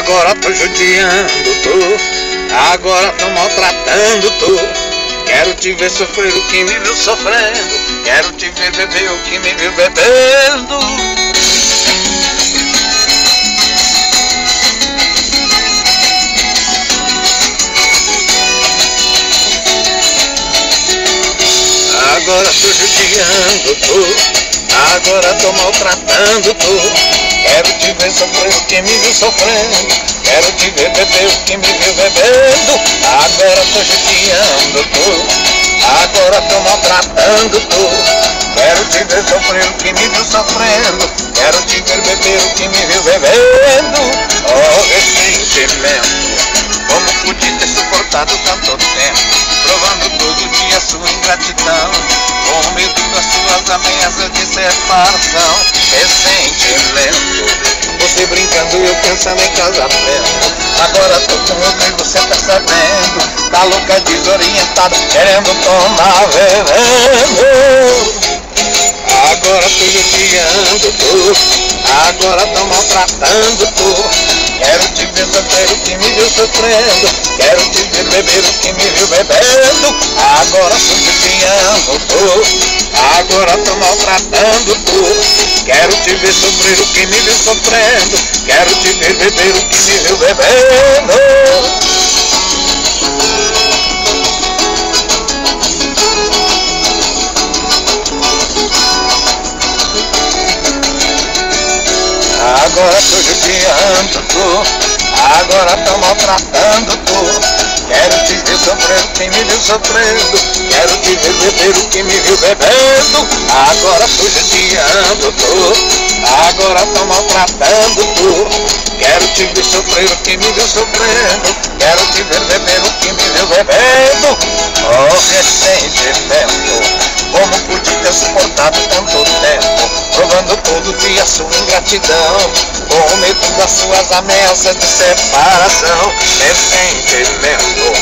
Agora tô judiando tu, agora tô maltratando tu. Quero te ver sofrer o que me viu sofrendo, quero te ver beber o que me viu bebendo. Agora tô judiando tu, agora tô maltratando tu. Quero te ver sofrer o que me viu sofrendo, quero te ver beber o que me viu bebendo. Agora tô judiando tu, agora tô maltratando tu. Quero te ver sofrer o que me viu sofrendo, quero te ver beber o que me viu bebendo. Oh, ressentimento, como pude ter suportado tanto tempo, provando todo dia sua ingratidão, com medo das suas ameaças de separação. Ressentimento, você brincando e eu pensando em casamento. Agora tô com outro e você tá sabendo, tá louca, desorientada, querendo tomar veneno. Agora tô judiando tu, agora tô maltratando tu. Quero te ver sofrer o que me viu sofrendo, quero te ver beber o que me viu bebendo. Agora tô judiando tu, agora tô maltratando tu. Quero te ver sofrer o que me viu sofrendo, quero te ver beber o que me viu bebendo. Agora tô judiando tu, agora tô maltratando tu. Quero te ver sofrer o que me viu sofrendo, quero te ver beber o que me viu bebendo. Agora tô judiando tu, agora tô maltratando tu. Quero te ver sofrer o que me viu sofrendo, quero te ver beber o que me viu bebendo. Oh, ressentimento, como pude ter suportado tanto tempo, provando todo dia sua ingratidão, com medo das suas ameaças de separação. Ressentimento,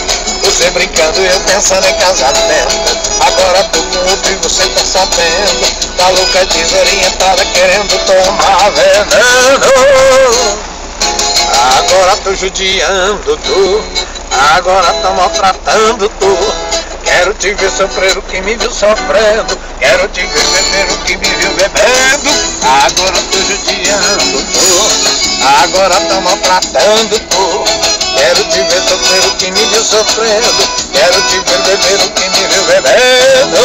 você brincando e eu pensando em casamento. Agora tô com outro e você tá sabendo, tá louca, desorientada, querendo tomar veneno. Agora tô judiando tu, agora tô maltratando tu. Quero te ver sofrer o que me viu sofrendo, quero te ver beber o que me viu bebendo. Agora tô judiando tu, agora tô maltratando tu. Quero te ver sofrer o que me viu sofrendo, quero te ver beber o que me viu bebendo.